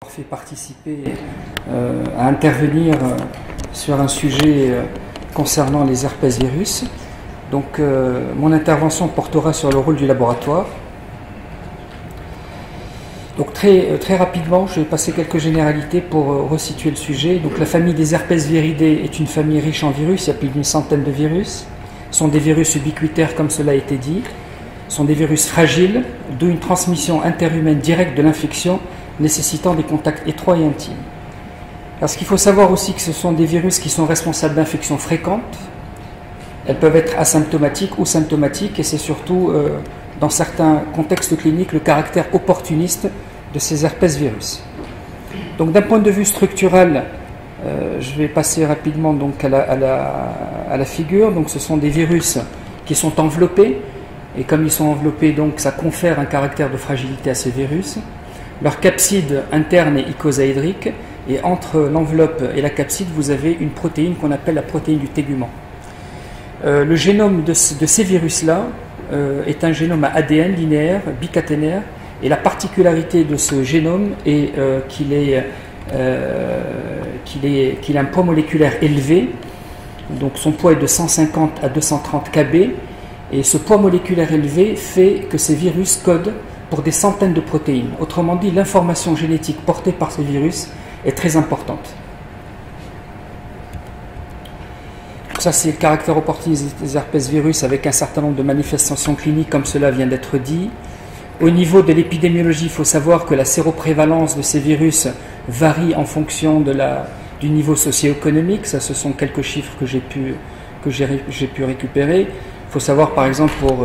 Fait participer à intervenir sur un sujet concernant les herpès virus. Donc mon intervention portera sur le rôle du laboratoire. Donc très rapidement, je vais passer quelques généralités pour resituer le sujet. Donc la famille des herpès viridés est une famille riche en virus, il y a plus d'une centaine de virus. Ce sont des virus ubiquitaires comme cela a été dit. Ce sont des virus fragiles, d'où une transmission interhumaine directe de l'infection nécessitant des contacts étroits et intimes. Parce qu'il faut savoir aussi que ce sont des virus qui sont responsables d'infections fréquentes. Elles peuvent être asymptomatiques ou symptomatiques, et c'est surtout, dans certains contextes cliniques, le caractère opportuniste de ces herpès virus. Donc d'un point de vue structural, je vais passer rapidement donc à la figure. Donc ce sont des virus qui sont enveloppés, et comme ils sont enveloppés, donc ça confère un caractère de fragilité à ces virus. Leur capside interne est icosaédrique, et entre l'enveloppe et la capside, vous avez une protéine qu'on appelle la protéine du tégument. Le génome de ces virus-là est un génome à ADN linéaire, bicaténaire, et la particularité de ce génome est qu'il a un poids moléculaire élevé. Donc son poids est de 150 à 230 kb, et ce poids moléculaire élevé fait que ces virus codent pour des centaines de protéines. Autrement dit, l'information génétique portée par ces virus est très importante. Donc ça, c'est le caractère opportuniste des herpès virus avec un certain nombre de manifestations cliniques, comme cela vient d'être dit. Au niveau de l'épidémiologie, il faut savoir que la séroprévalence de ces virus varie en fonction du niveau socio-économique. Ça, ce sont quelques chiffres que j'ai pu récupérer. Il faut savoir, par exemple, pour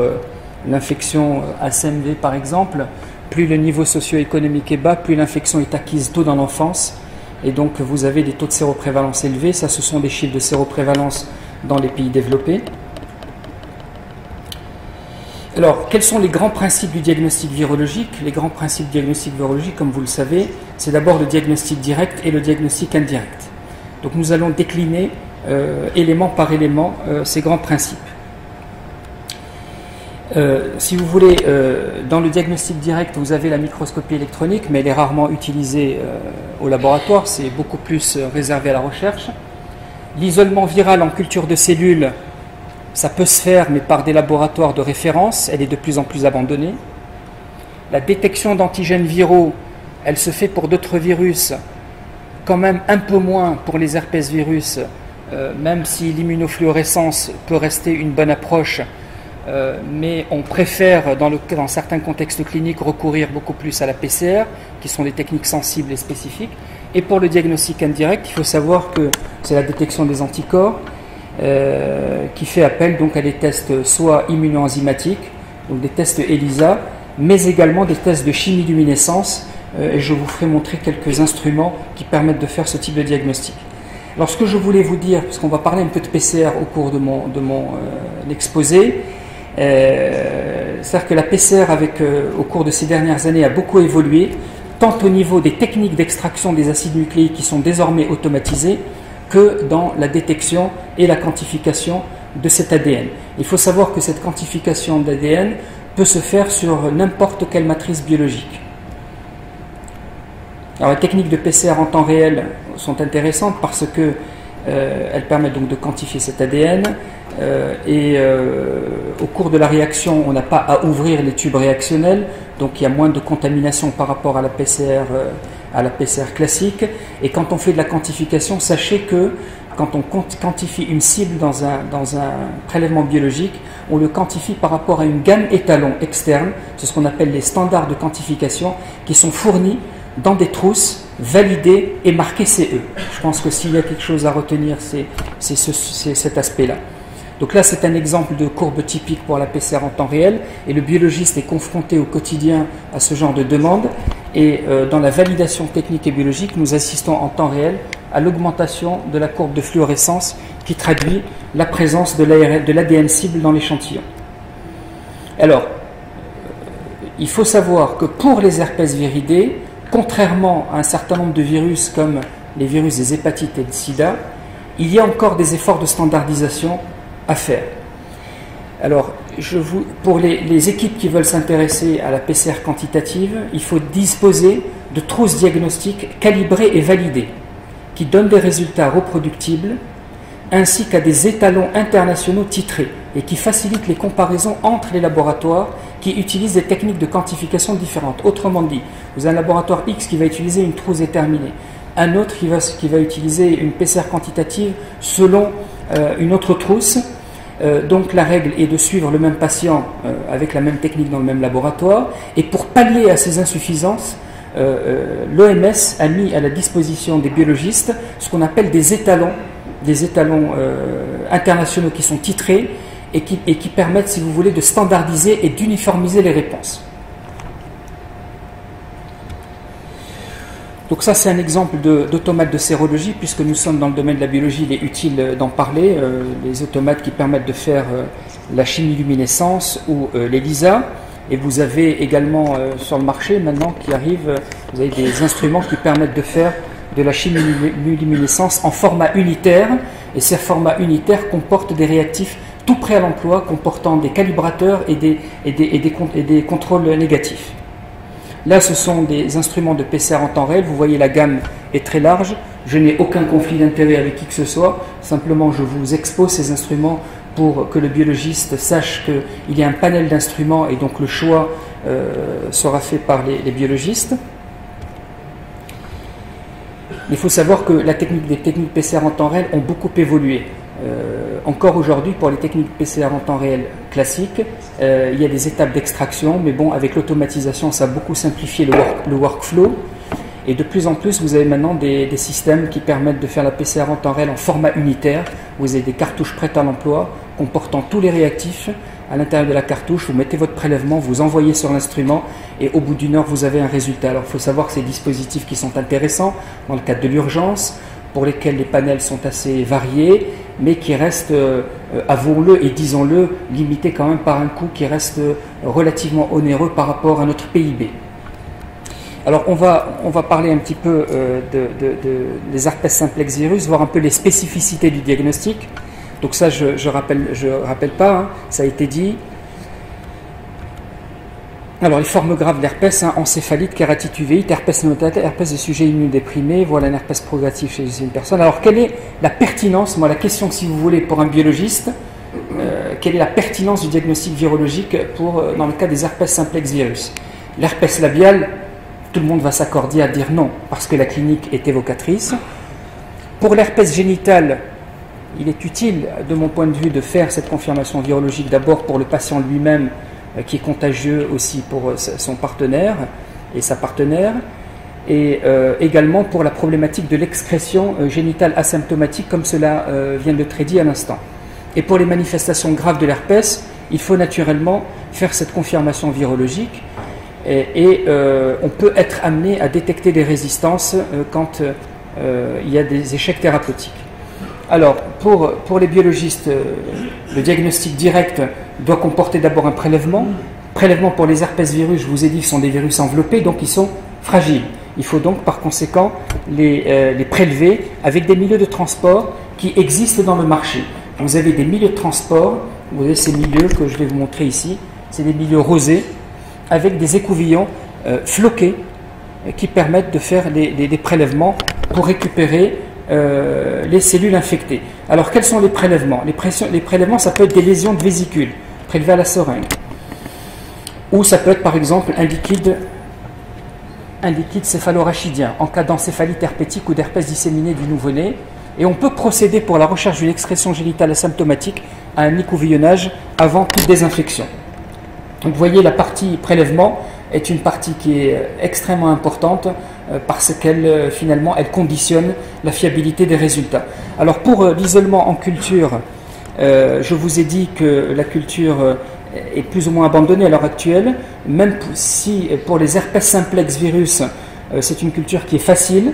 l'infection ACMV par exemple, plus le niveau socio-économique est bas, plus l'infection est acquise tôt dans l'enfance, et donc vous avez des taux de séroprévalence élevés. Ça, ce sont des chiffres de séroprévalence dans les pays développés. Alors, quels sont les grands principes du diagnostic virologique? Les grands principes du diagnostic virologique, comme vous le savez, c'est d'abord le diagnostic direct et le diagnostic indirect. Donc nous allons décliner élément par élément ces grands principes. Si vous voulez, dans le diagnostic direct, vous avez la microscopie électronique, mais elle est rarement utilisée au laboratoire, c'est beaucoup plus réservé à la recherche. L'isolement viral en culture de cellules, ça peut se faire, mais par des laboratoires de référence, elle est de plus en plus abandonnée. La détection d'antigènes viraux, elle se fait pour d'autres virus, quand même un peu moins pour les herpès virus, même si l'immunofluorescence peut rester une bonne approche. Mais on préfère, dans certains contextes cliniques, recourir beaucoup plus à la PCR, qui sont des techniques sensibles et spécifiques. Et pour le diagnostic indirect, il faut savoir que c'est la détection des anticorps qui fait appel donc à des tests soit immunoenzymatiques, donc des tests ELISA, mais également des tests de chimiluminescence, et je vous ferai montrer quelques instruments qui permettent de faire ce type de diagnostic. Alors ce que je voulais vous dire, parce qu'on va parler un peu de PCR au cours de mon exposé, c'est-à-dire que la PCR au cours de ces dernières années a beaucoup évolué, tant au niveau des techniques d'extraction des acides nucléiques qui sont désormais automatisées, que dans la détection et la quantification de cet ADN. Il faut savoir que cette quantification d'ADN peut se faire sur n'importe quelle matrice biologique. Alors les techniques de PCR en temps réel sont intéressantes parce que elles permettent donc de quantifier cet ADN, et au cours de la réaction, on n'a pas à ouvrir les tubes réactionnels, donc il y a moins de contamination par rapport à la PCR classique. Et quand on fait de la quantification, sachez que quand on quantifie une cible dans un prélèvement biologique, on le quantifie par rapport à une gamme étalon externe. C'est ce qu'on appelle les standards de quantification, qui sont fournis dans des trousses validées et marquées CE. Je pense que s'il y a quelque chose à retenir, c'est cet aspect-là. Donc là, c'est un exemple de courbe typique pour la PCR en temps réel, et le biologiste est confronté au quotidien à ce genre de demande, et dans la validation technique et biologique, nous assistons en temps réel à l'augmentation de la courbe de fluorescence qui traduit la présence de l'ADN cible dans l'échantillon. Alors, il faut savoir que pour les herpès viridés, contrairement à un certain nombre de virus comme les virus des hépatites et du sida, il y a encore des efforts de standardisation à faire. Alors, pour les équipes qui veulent s'intéresser à la PCR quantitative, il faut disposer de trousses diagnostiques calibrées et validées, qui donnent des résultats reproductibles, ainsi qu'à des étalons internationaux titrés et qui facilitent les comparaisons entre les laboratoires qui utilisent des techniques de quantification différentes. Autrement dit, vous avez un laboratoire X qui va utiliser une trousse déterminée, un autre qui va utiliser une PCR quantitative selon une autre trousse. Donc la règle est de suivre le même patient avec la même technique dans le même laboratoire, et pour pallier à ces insuffisances, l'OMS a mis à la disposition des biologistes ce qu'on appelle des étalons internationaux qui sont titrés et qui permettent, si vous voulez, de standardiser et d'uniformiser les réponses. Donc ça, c'est un exemple d'automate de sérologie. Puisque nous sommes dans le domaine de la biologie, il est utile d'en parler. Les automates qui permettent de faire la chimiluminescence ou l'ELISA. Et vous avez également sur le marché maintenant qui arrive, vous avez des instruments qui permettent de faire de la chimiluminescence en format unitaire. Et ces formats unitaires comportent des réactifs tout prêts à l'emploi, comportant des calibrateurs et des contrôles négatifs. Là, ce sont des instruments de PCR en temps réel. Vous voyez, la gamme est très large. Je n'ai aucun conflit d'intérêt avec qui que ce soit. Simplement, je vous expose ces instruments pour que le biologiste sache qu'il y a un panel d'instruments et donc le choix sera fait par les biologistes. Il faut savoir que les techniques PCR en temps réel ont beaucoup évolué. Encore aujourd'hui, pour les techniques PCR en temps réel classiques, il y a des étapes d'extraction, mais bon, avec l'automatisation, ça a beaucoup simplifié le workflow. Et de plus en plus, vous avez maintenant des systèmes qui permettent de faire la PCR en temps réel en format unitaire. Vous avez des cartouches prêtes à l'emploi, comportant tous les réactifs. À l'intérieur de la cartouche, vous mettez votre prélèvement, vous envoyez sur l'instrument, et au bout d'une heure, vous avez un résultat. Alors, il faut savoir que ces dispositifs qui sont intéressants dans le cadre de l'urgence, pour lesquels les panels sont assez variés, mais qui restent, avouons-le et disons-le, limités quand même par un coût qui reste relativement onéreux par rapport à notre PIB. Alors on va parler un petit peu des herpès simplex virus, voir un peu les spécificités du diagnostic. Donc ça, je rappelle pas, hein, ça a été dit. Alors les formes graves d'herpès, hein, encéphalite, kératite uvéite, herpès néonatale, herpès des sujets immunodéprimés, voilà un herpès progressif chez une personne. Alors quelle est la pertinence, moi la question si vous voulez pour un biologiste, quelle est la pertinence du diagnostic virologique dans le cas des herpès simplex virus? L'herpès labial, tout le monde va s'accorder à dire non, parce que la clinique est évocatrice. Pour l'herpès génital, il est utile, de mon point de vue, de faire cette confirmation virologique d'abord pour le patient lui-même, qui est contagieux aussi pour son partenaire et sa partenaire, et également pour la problématique de l'excrétion génitale asymptomatique, comme cela vient d'être dit à l'instant. Et pour les manifestations graves de l'herpès, il faut naturellement faire cette confirmation virologique, et on peut être amené à détecter des résistances quand il y a des échecs thérapeutiques. Alors, pour les biologistes, le diagnostic direct doit comporter d'abord un prélèvement. Prélèvement pour les herpès virus, je vous ai dit que ce sont des virus enveloppés, donc ils sont fragiles. Il faut donc par conséquent les prélever avec des milieux de transport qui existent dans le marché. Vous avez des milieux de transport, vous avez ces milieux que je vais vous montrer ici, c'est des milieux rosés avec des écouvillons floqués qui permettent de faire des prélèvements pour récupérer les cellules infectées. Alors quels sont les prélèvements? Les prélèvements, ça peut être des lésions de vésicule prélevées à la seringue, ou ça peut être par exemple un liquide céphalorachidien en cas d'encéphalite herpétique ou d'herpès disséminé du nouveau-né. Et on peut procéder pour la recherche d'une excrétion génitale asymptomatique à un écouvillonnage avant toute désinfection. Donc vous voyez, la partie prélèvement est une partie qui est extrêmement importante parce qu'elle finalement elle conditionne la fiabilité des résultats. Alors pour l'isolement en culture, je vous ai dit que la culture est plus ou moins abandonnée à l'heure actuelle, même si pour les herpès simplex virus c'est une culture qui est facile,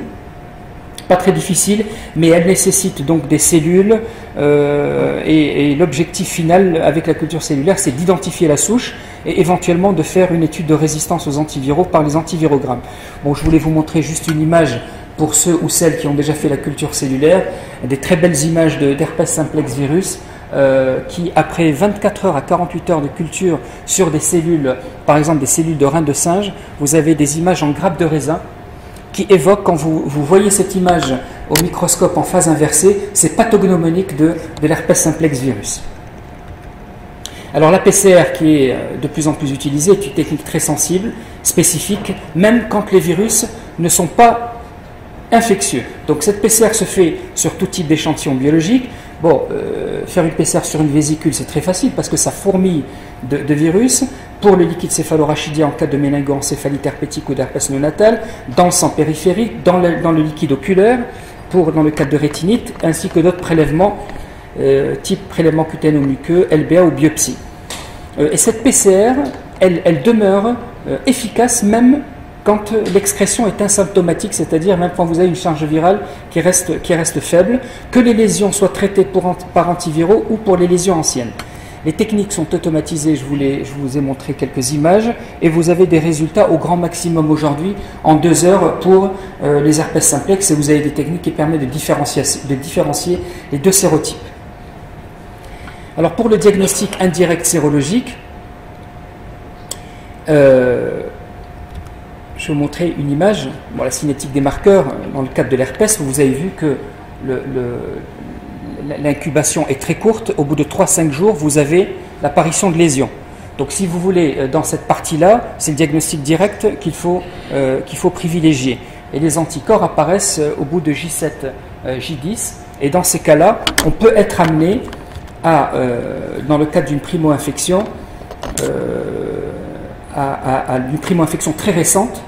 pas très difficile, mais elle nécessite donc des cellules et l'objectif final avec la culture cellulaire, c'est d'identifier la souche et éventuellement de faire une étude de résistance aux antiviraux par les antivirogrammes. Bon, je voulais vous montrer juste une image pour ceux ou celles qui ont déjà fait la culture cellulaire, des très belles images d'herpès simplex virus qui, après 24 heures à 48 heures de culture sur des cellules, par exemple des cellules de rein de singe, vous avez des images en grappe de raisin qui évoque, quand vous voyez cette image au microscope en phase inversée, c'est pathognomonique de l'herpès simplex virus. Alors la PCR, qui est de plus en plus utilisée, est une technique très sensible, spécifique, même quand les virus ne sont pas infectieux. Donc cette PCR se fait sur tout type d'échantillon biologique. Bon, faire une PCR sur une vésicule, c'est très facile parce que ça fourmille de virus. Pour le liquide céphalorachidien, en cas de méningoencéphalite herpétique ou d'herpès néonatal, dans le sang périphérique, dans le liquide oculaire, dans le cas de rétinite, ainsi que d'autres prélèvements, type prélèvement cutaneo-muqueux, LBA ou biopsie. Et cette PCR, elle demeure efficace même quand l'excrétion est asymptomatique, c'est-à-dire même quand vous avez une charge virale qui reste faible, que les lésions soient traitées par antiviraux ou pour les lésions anciennes. Les techniques sont automatisées, je vous ai montré quelques images, et vous avez des résultats au grand maximum aujourd'hui en 2 heures pour les herpès simplex, et vous avez des techniques qui permettent de différencier les 2 sérotypes. Alors pour le diagnostic indirect sérologique, je vais vous montrer une image. Bon, la cinétique des marqueurs, dans le cadre de l'herpès, vous avez vu que l'incubation est très courte. Au bout de 3-5 jours, vous avez l'apparition de lésions. Donc si vous voulez, dans cette partie-là, c'est le diagnostic direct qu'il faut privilégier. Et les anticorps apparaissent au bout de J7, J10. Et dans ces cas-là, on peut être amené à, dans le cadre d'une primo-infection, à une primo-infection très récente,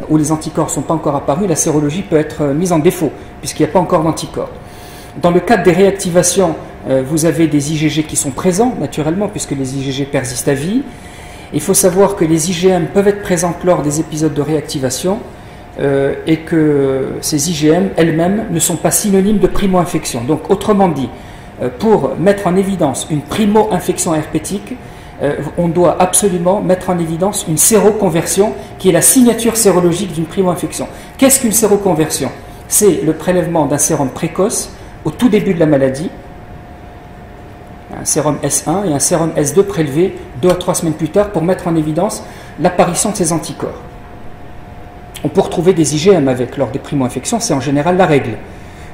où les anticorps ne sont pas encore apparus, la sérologie peut être mise en défaut, puisqu'il n'y a pas encore d'anticorps. Dans le cadre des réactivations, vous avez des IgG qui sont présents, naturellement, puisque les IgG persistent à vie. Il faut savoir que les IgM peuvent être présentes lors des épisodes de réactivation, et que ces IgM elles-mêmes ne sont pas synonymes de primo-infection. Donc, autrement dit, pour mettre en évidence une primo-infection herpétique, on doit absolument mettre en évidence une séroconversion qui est la signature sérologique d'une primo-infection. Qu'est-ce qu'une séroconversion? C'est le prélèvement d'un sérum précoce au tout début de la maladie, un sérum S1 et un sérum S2 prélevé 2 à 3 semaines plus tard pour mettre en évidence l'apparition de ces anticorps. On peut retrouver des IgM avec lors des primo-infections, c'est en général la règle.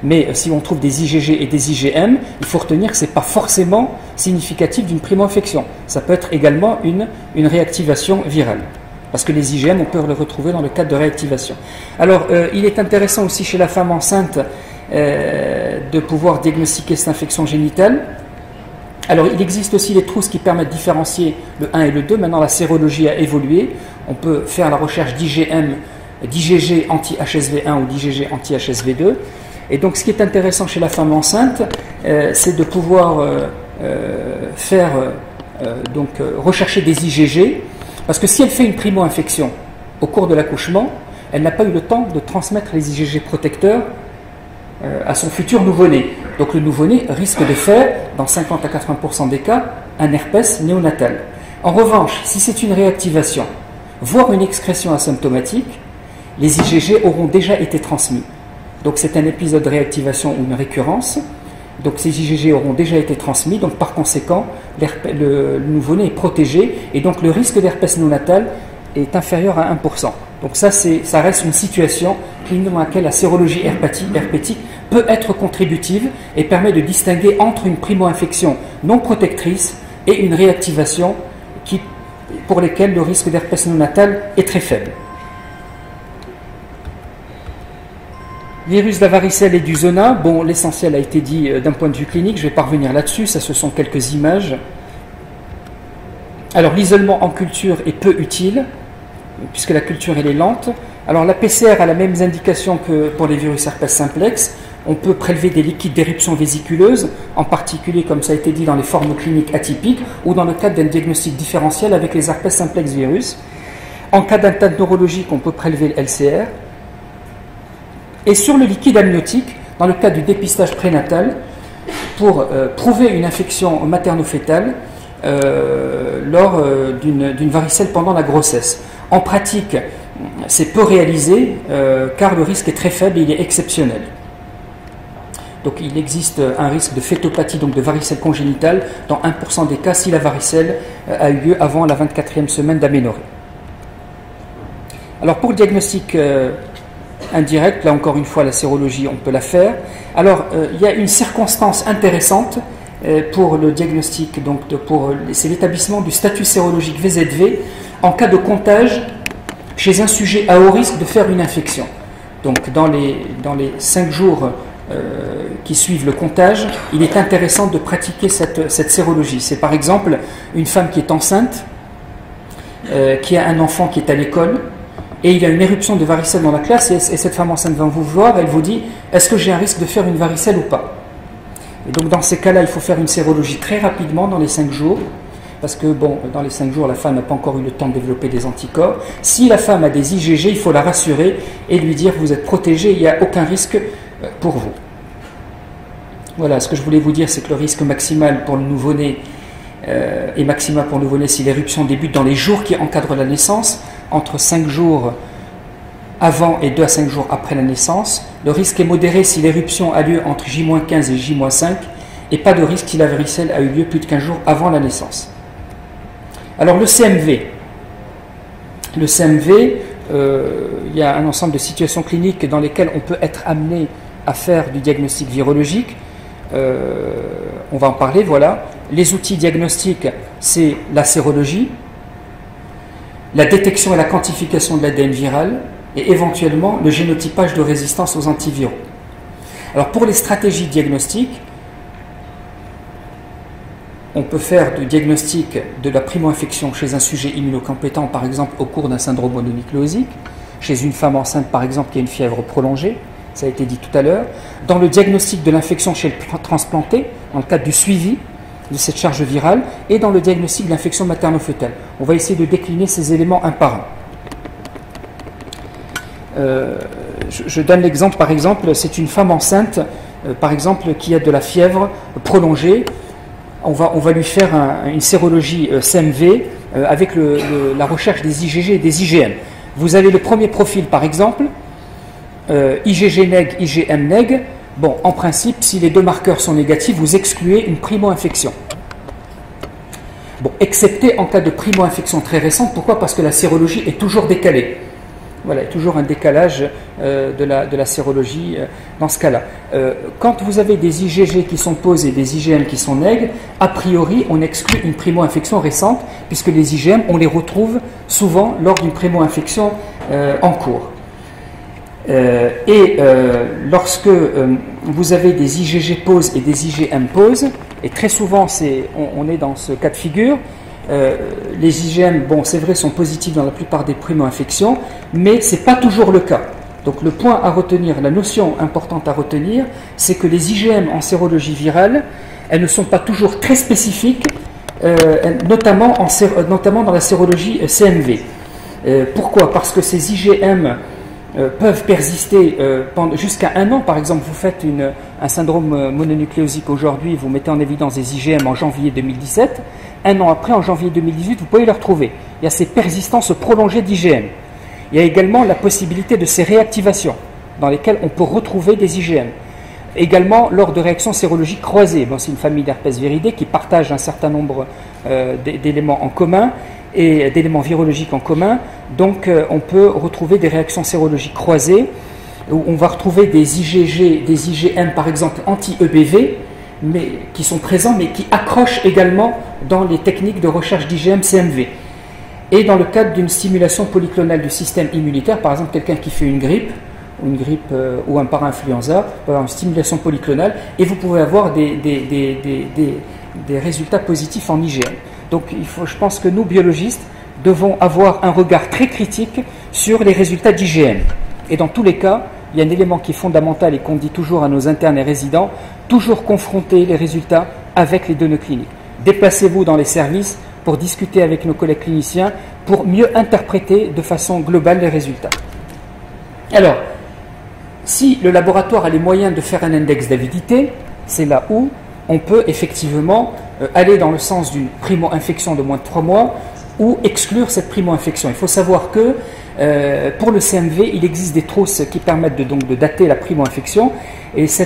Mais si on trouve des IgG et des IgM, il faut retenir que ce n'est pas forcément significatif d'une primo-infection. Ça peut être également une réactivation virale. Parce que les IgM, on peut les retrouver dans le cadre de réactivation. Alors, il est intéressant aussi chez la femme enceinte de pouvoir diagnostiquer cette infection génitale. Alors, il existe aussi les trousses qui permettent de différencier le 1 et le 2. Maintenant, la sérologie a évolué. On peut faire la recherche d'IgM, d'IgG anti-HSV1 ou d'IgG anti-HSV2. Et donc, ce qui est intéressant chez la femme enceinte, c'est de pouvoir rechercher des IgG, parce que si elle fait une primo-infection au cours de l'accouchement, elle n'a pas eu le temps de transmettre les IgG protecteurs à son futur nouveau-né. Donc, le nouveau-né risque de faire, dans 50 à 80% des cas, un herpès néonatal. En revanche, si c'est une réactivation, voire une excrétion asymptomatique, les IgG auront déjà été transmis. Donc c'est un épisode de réactivation ou une récurrence. Donc ces IgG auront déjà été transmis. Donc par conséquent, le nouveau-né est protégé. Et donc le risque d'herpès néonatal est inférieur à 1%. Donc ça reste une situation dans laquelle la sérologie herpétique peut être contributive et permet de distinguer entre une primo-infection non protectrice et une réactivation pour lesquelles le risque d'herpès néonatal est très faible. Virus de la varicelle et du zona, bon, l'essentiel a été dit d'un point de vue clinique, je vais pas revenir là-dessus, ça ce sont quelques images. Alors l'isolement en culture est peu utile, puisque la culture elle est lente. Alors la PCR a la même indication que pour les virus herpès simplex. On peut prélever des liquides d'éruption vésiculeuse, en particulier comme ça a été dit dans les formes cliniques atypiques, ou dans le cadre d'un diagnostic différentiel avec les herpès simplex virus. En cas d'atteinte neurologique, on peut prélever le LCR. Et sur le liquide amniotique, dans le cas du dépistage prénatal, pour prouver une infection materno-fétale lors d'une varicelle pendant la grossesse. En pratique, c'est peu réalisé car le risque est très faible et il est exceptionnel. Donc il existe un risque de fétopathie, donc de varicelle congénitale, dans 1% des cas si la varicelle a eu lieu avant la 24e semaine d'aménorrhée. Alors pour le diagnostic indirecte. Là encore une fois, la sérologie, on peut la faire. Alors, il y a une circonstance intéressante pour le diagnostic, c'est l'établissement du statut sérologique VZV en cas de comptage chez un sujet à haut risque de faire une infection. Donc, dans les 5 jours qui suivent le comptage, il est intéressant de pratiquer cette sérologie. C'est par exemple une femme qui est enceinte, qui a un enfant qui est à l'école, et il y a une éruption de varicelle dans la classe, et cette femme enceinte va vous voir, elle vous dit « Est-ce que j'ai un risque de faire une varicelle ou pas ?» Et donc dans ces cas-là, il faut faire une sérologie très rapidement dans les 5 jours, parce que dans les 5 jours, la femme n'a pas encore eu le temps de développer des anticorps. Si la femme a des IgG, il faut la rassurer et lui dire « Vous êtes protégé, il n'y a aucun risque pour vous. » Voilà, ce que je voulais vous dire, c'est que le risque maximal pour le nouveau-né est maximal pour le nouveau-né si l'éruption débute dans les jours qui encadrent la naissance, entre 5 jours avant et 2 à 5 jours après la naissance. Le risque est modéré si l'éruption a lieu entre J-15 et J-5, et pas de risque si la varicelle a eu lieu plus de 15 jours avant la naissance. Alors le CMV. Le CMV, il y a un ensemble de situations cliniques dans lesquelles on peut être amené à faire du diagnostic virologique. On va en parler, voilà. Les outils diagnostiques, c'est la sérologie, la détection et la quantification de l'ADN viral, et éventuellement le génotypage de résistance aux antiviraux. Alors pour les stratégies diagnostiques, on peut faire du diagnostic de la primo-infection chez un sujet immunocompétent, par exemple au cours d'un syndrome mononucléosique, chez une femme enceinte par exemple qui a une fièvre prolongée, ça a été dit tout à l'heure, dans le diagnostic de l'infection chez le transplanté, dans le cadre du suivi de cette charge virale, et dans le diagnostic de l'infection materno-fœtale. On va essayer de décliner ces éléments un par un. Je donne l'exemple, par exemple, c'est une femme enceinte, par exemple, qui a de la fièvre prolongée. On va lui faire une sérologie CMV avec la recherche des IgG et des IgM. Vous avez le premier profil, par exemple, IgG neg, IgM neg. Bon, en principe, si les deux marqueurs sont négatifs, vous excluez une primo-infection. Bon, excepté en cas de primo-infection très récente. Pourquoi ? Parce que la sérologie est toujours décalée. Voilà, il y a toujours un décalage de la sérologie dans ce cas-là. Quand vous avez des IgG qui sont posés et des IgM qui sont neg, a priori, on exclut une primo-infection récente, puisque les IgM, on les retrouve souvent lors d'une primo-infection en cours. Lorsque vous avez des IgG poses et des IgM poses, et très souvent on est dans ce cas de figure, les IgM, bon c'est vrai, sont positifs dans la plupart des primo-infections, mais ce n'est pas toujours le cas. Donc le point à retenir, la notion importante à retenir, c'est que les IgM en sérologie virale, elles ne sont pas toujours très spécifiques, notamment dans la sérologie CMV. Pourquoi ? Parce que ces IgM peuvent persister jusqu'à 1 an. Par exemple, vous faites un syndrome mononucléosique aujourd'hui, vous mettez en évidence des IgM en janvier 2017, 1 an après, en janvier 2018, vous pouvez les retrouver. Il y a ces persistances prolongées d'IgM. Il y a également la possibilité de ces réactivations dans lesquelles on peut retrouver des IgM. Également lors de réactions sérologiques croisées. Bon, c'est une famille d'herpès viridés qui partage un certain nombre d'éléments en commun et d'éléments virologiques en commun. Donc on peut retrouver des réactions sérologiques croisées où on va retrouver des IgG, des IgM par exemple anti-EBV, mais qui sont présents mais qui accrochent également dans les techniques de recherche d'IgM CMV. Et dans le cadre d'une stimulation polyclonale du système immunitaire, par exemple quelqu'un qui fait une grippe ou un parainfluenza, peut avoir une stimulation polyclonale, et vous pouvez avoir des résultats positifs en IgM. Donc je pense que nous, biologistes, devons avoir un regard très critique sur les résultats d'IgM. Et dans tous les cas, il y a un élément qui est fondamental et qu'on dit toujours à nos internes et résidents, toujours confronter les résultats avec les données cliniques. Déplacez-vous dans les services pour discuter avec nos collègues cliniciens pour mieux interpréter de façon globale les résultats. Alors, si le laboratoire a les moyens de faire un index d'avidité, c'est là où on peut effectivement aller dans le sens d'une primo-infection de moins de 3 mois ou exclure cette primo-infection. Il faut savoir que pour le CMV, il existe des trousses qui permettent de dater la primo-infection, et ce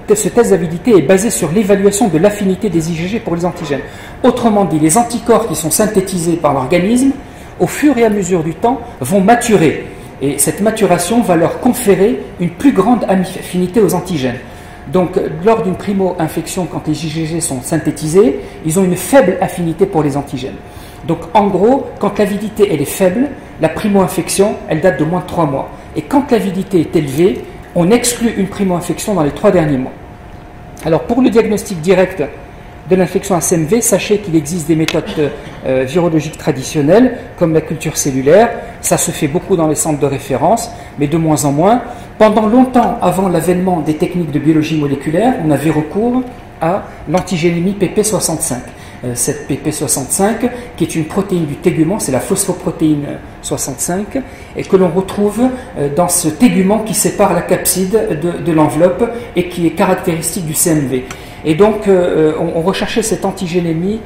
test d'avidité est basé sur l'évaluation de l'affinité des IgG pour les antigènes. Autrement dit, les anticorps qui sont synthétisés par l'organisme, au fur et à mesure du temps, vont maturer. Et cette maturation va leur conférer une plus grande affinité aux antigènes. Donc, lors d'une primo-infection, quand les IgG sont synthétisés, ils ont une faible affinité pour les antigènes. Donc, en gros, quand l'avidité elle est faible, la primo-infection, elle date de moins de 3 mois. Et quand l'avidité est élevée, on exclut une primo-infection dans les 3 derniers mois. Alors, pour le diagnostic direct de l'infection à CMV, sachez qu'il existe des méthodes virologiques traditionnelles, comme la culture cellulaire. Ça se fait beaucoup dans les centres de référence, mais de moins en moins. Pendant longtemps, avant l'avènement des techniques de biologie moléculaire, on avait recours à l'antigénémie PP65. Cette PP65, qui est une protéine du tégument, c'est la phosphoprotéine 65, et que l'on retrouve dans ce tégument qui sépare la capside de l'enveloppe et qui est caractéristique du CMV. Et donc, on recherchait cette antigénémie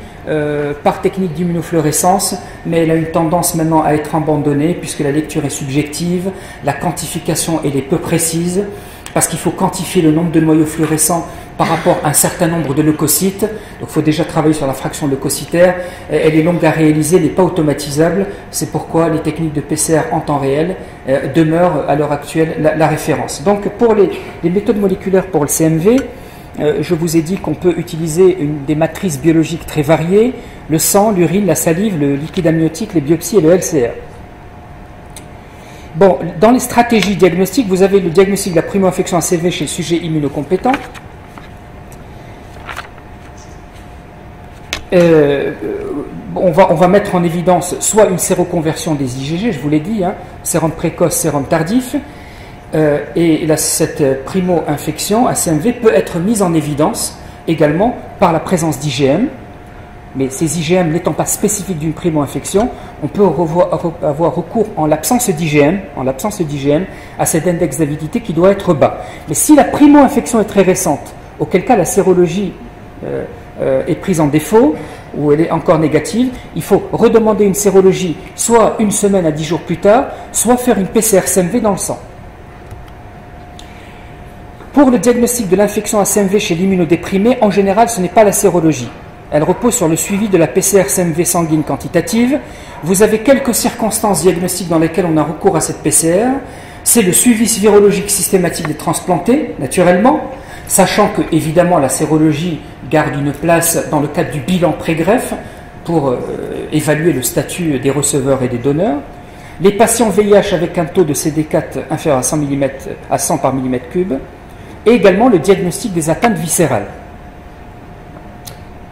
par technique d'immunofluorescence, mais elle a une tendance maintenant à être abandonnée puisque la lecture est subjective, la quantification elle est peu précise, parce qu'il faut quantifier le nombre de noyaux fluorescents par rapport à un certain nombre de leucocytes. Donc il faut déjà travailler sur la fraction leucocytaire. Elle est longue à réaliser, elle n'est pas automatisable. C'est pourquoi les techniques de PCR en temps réel demeurent à l'heure actuelle la référence. Donc pour les méthodes moléculaires pour le CMV, je vous ai dit qu'on peut utiliser des matrices biologiques très variées, le sang, l'urine, la salive, le liquide amniotique, les biopsies et le LCR. Bon, dans les stratégies diagnostiques, vous avez le diagnostic de la primo-infection à CMV chez le sujet immunocompétent. On va mettre en évidence soit une séroconversion des IgG, je vous l'ai dit, sérum précoce, sérum tardif, et cette primo-infection à CMV peut être mise en évidence également par la présence d'IgM, mais ces IgM n'étant pas spécifiques d'une primo-infection, on peut avoir recours en l'absence d'IgM à cet index d'avidité qui doit être bas. Mais si la primo-infection est très récente, auquel cas la sérologie est prise en défaut, ou elle est encore négative, il faut redemander une sérologie soit une semaine à 10 jours plus tard, soit faire une PCR-CMV dans le sang. Pour le diagnostic de l'infection à CMV chez l'immunodéprimé, en général, ce n'est pas la sérologie. Elle repose sur le suivi de la PCR-CMV sanguine quantitative. Vous avez quelques circonstances diagnostiques dans lesquelles on a recours à cette PCR. C'est le suivi virologique systématique des transplantés, naturellement, sachant que, évidemment, la sérologie garde une place dans le cadre du bilan pré-greffe pour évaluer le statut des receveurs et des donneurs. Les patients VIH avec un taux de CD4 inférieur à 100 par millimètre cube, et également le diagnostic des atteintes viscérales.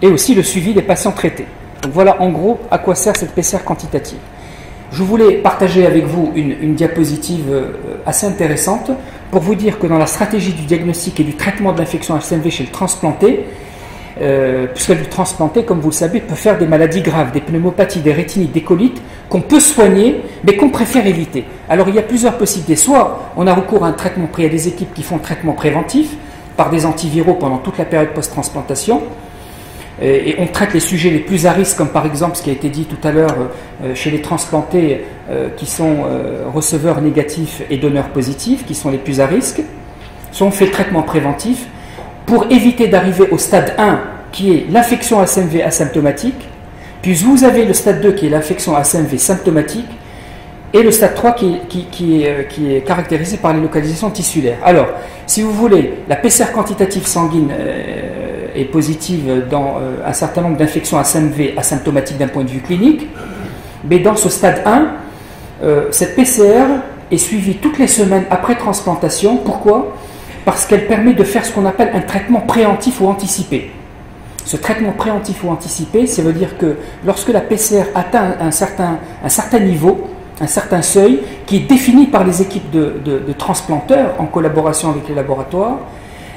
Et aussi le suivi des patients traités. Donc voilà en gros à quoi sert cette PCR quantitative. Je voulais partager avec vous une diapositive assez intéressante pour vous dire que dans la stratégie du diagnostic et du traitement de l'infection HCMV chez le transplanté, puisque le transplanté, comme vous le savez, peut faire des maladies graves, des pneumopathies, des rétinites, des colites, qu'on peut soigner, mais qu'on préfère éviter. Alors il y a plusieurs possibilités. Soit on a recours à un traitement, il y a des équipes qui font le traitement préventif par des antiviraux pendant toute la période post-transplantation, et on traite les sujets les plus à risque, comme par exemple ce qui a été dit tout à l'heure chez les transplantés qui sont receveurs négatifs et donneurs positifs, qui sont les plus à risque. Soit on fait le traitement préventif pour éviter d'arriver au stade 1 qui est l'infection HCMV asymptomatique, puis vous avez le stade 2 qui est l'infection HCMV symptomatique, et le stade 3 qui est caractérisé par les localisations tissulaires. Alors, si vous voulez, la PCR quantitative sanguine est positive dans un certain nombre d'infections HCMV asymptomatiques d'un point de vue clinique, mais dans ce stade 1, cette PCR est suivie toutes les semaines après transplantation. Pourquoi ? Parce qu'elle permet de faire ce qu'on appelle un traitement préemptif ou anticipé. Ce traitement préemptif ou anticipé, ça veut dire que lorsque la PCR atteint un certain niveau, un certain seuil, qui est défini par les équipes de transplanteurs en collaboration avec les laboratoires,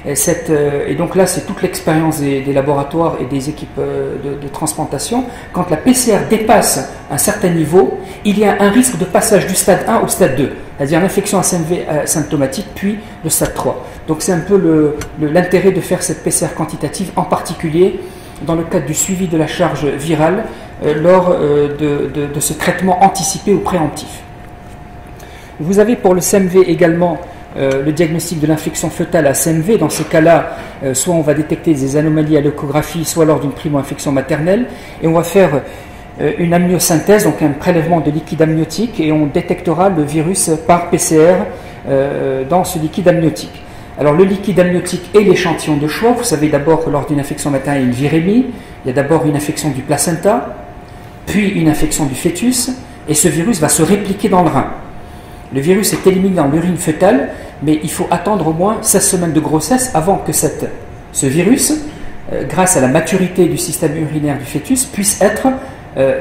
et donc là c'est toute l'expérience des laboratoires et des équipes de transplantation, quand la PCR dépasse un certain niveau, il y a un risque de passage du stade 1 au stade 2, c'est-à-dire l'infection HCMV symptomatique, puis le stade 3. Donc c'est un peu l'intérêt de faire cette PCR quantitative, en particulier dans le cadre du suivi de la charge virale lors de ce traitement anticipé ou préemptif. Vous avez pour le CMV également le diagnostic de l'infection fœtale à CMV. Dans ces cas-là, soit on va détecter des anomalies à l'échographie, soit lors d'une primo-infection maternelle, et on va faire une amniosynthèse, donc un prélèvement de liquide amniotique, et on détectera le virus par PCR dans ce liquide amniotique. Alors le liquide amniotique est l'échantillon de choix. Vous savez d'abord que lors d'une infection maternelle, il y a une virémie, il y a d'abord une infection du placenta, puis une infection du fœtus, et ce virus va se répliquer dans le rein. Le virus est éliminé dans l'urine fœtale, mais il faut attendre au moins 16 semaines de grossesse avant que ce virus, grâce à la maturité du système urinaire du fœtus, puisse être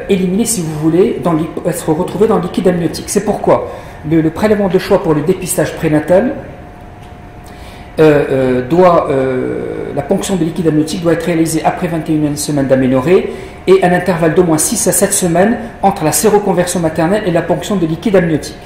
éliminé, si vous voulez, être retrouvé dans le liquide amniotique. C'est pourquoi le prélèvement de choix pour le dépistage prénatal la ponction de liquide amniotique doit être réalisée après 21 semaines d'aménorrhée et à un intervalle d'au moins 6 à 7 semaines entre la séroconversion maternelle et la ponction de liquide amniotique.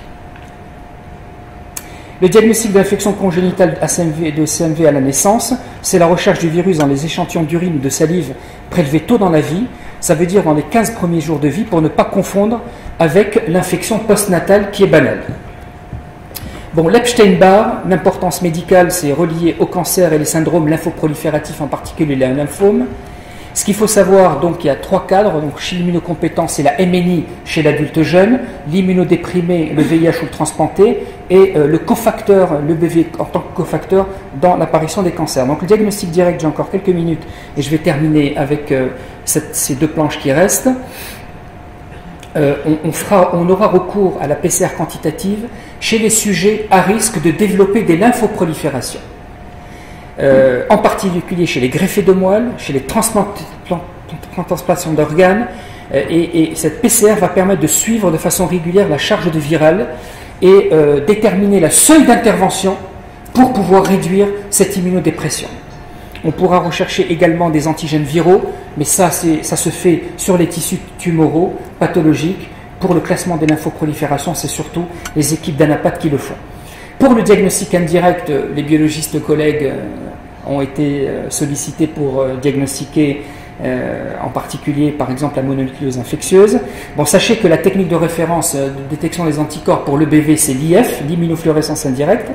Le diagnostic d'infection congénitale de CMV à la naissance, c'est la recherche du virus dans les échantillons d'urine ou de salive prélevés tôt dans la vie, ça veut dire dans les 15 premiers jours de vie, pour ne pas confondre avec l'infection postnatale qui est banale. Bon, l'Epstein-Barr, l'importance médicale, c'est relié au cancer et les syndromes lymphoprolifératifs, en particulier les lymphomes. Ce qu'il faut savoir, donc, il y a 3 cadres. Donc, chez l'immunocompétent, c'est la MNI chez l'adulte jeune, l'immunodéprimé, le VIH ou le transplanté, et le cofacteur, le BV en tant que cofacteur dans l'apparition des cancers. Donc, le diagnostic direct, j'ai encore quelques minutes, et je vais terminer avec ces 2 planches qui restent. On aura recours à la PCR quantitative chez les sujets à risque de développer des lymphoproliférations, en particulier chez les greffés de moelle, chez les transplantations d'organes, et cette PCR va permettre de suivre de façon régulière la charge de virale et déterminer le seuil d'intervention pour pouvoir réduire cette immunodépression. On pourra rechercher également des antigènes viraux, mais ça se fait sur les tissus tumoraux pathologiques. Pour le classement des lymphoproliférations, c'est surtout les équipes d'Anapat qui le font. Pour le diagnostic indirect, les biologistes collègues ont été sollicités pour diagnostiquer en particulier, par exemple, la mononucléose infectieuse. Bon, sachez que la technique de référence de détection des anticorps pour l'EBV, c'est l'IF, l'immunofluorescence indirecte,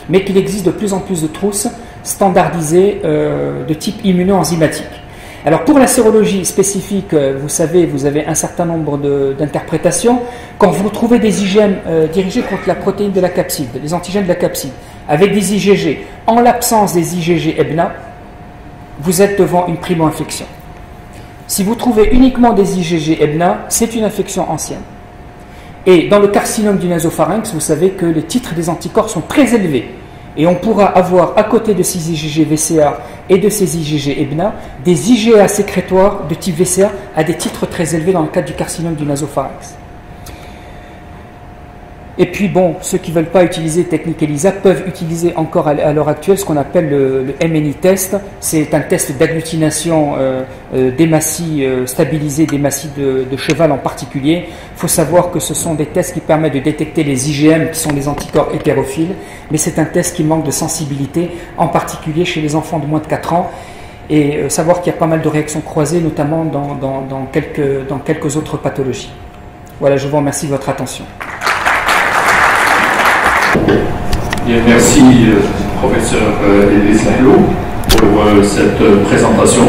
mais qu'il existe de plus en plus de trousses standardisées de type immuno-enzymatique. Alors pour la sérologie spécifique, vous savez, vous avez un certain nombre d'interprétations. Quand vous trouvez des IgM dirigés contre la protéine de la capside, les antigènes de la capside, avec des IgG, en l'absence des IgG EBNA, vous êtes devant une primo-infection. Si vous trouvez uniquement des IgG EBNA, c'est une infection ancienne. Et dans le carcinome du nasopharynx, vous savez que les titres des anticorps sont très élevés. Et on pourra avoir, à côté de ces IgG VCA et de ces IgG EBNA, des IgA sécrétoires de type VCA à des titres très élevés dans le cadre du carcinome du nasopharynx. Et puis bon, ceux qui ne veulent pas utiliser technique ELISA peuvent utiliser encore à l'heure actuelle ce qu'on appelle le MNI test. C'est un test d'agglutination d'hématies stabilisées, d'hématies de cheval en particulier. Il faut savoir que ce sont des tests qui permettent de détecter les IgM qui sont les anticorps hétérophiles, mais c'est un test qui manque de sensibilité, en particulier chez les enfants de moins de 4 ans. Et savoir qu'il y a pas mal de réactions croisées, notamment dans quelques autres pathologies. Voilà, je vous remercie de votre attention. Bien, merci professeur Elis Lalo pour cette présentation.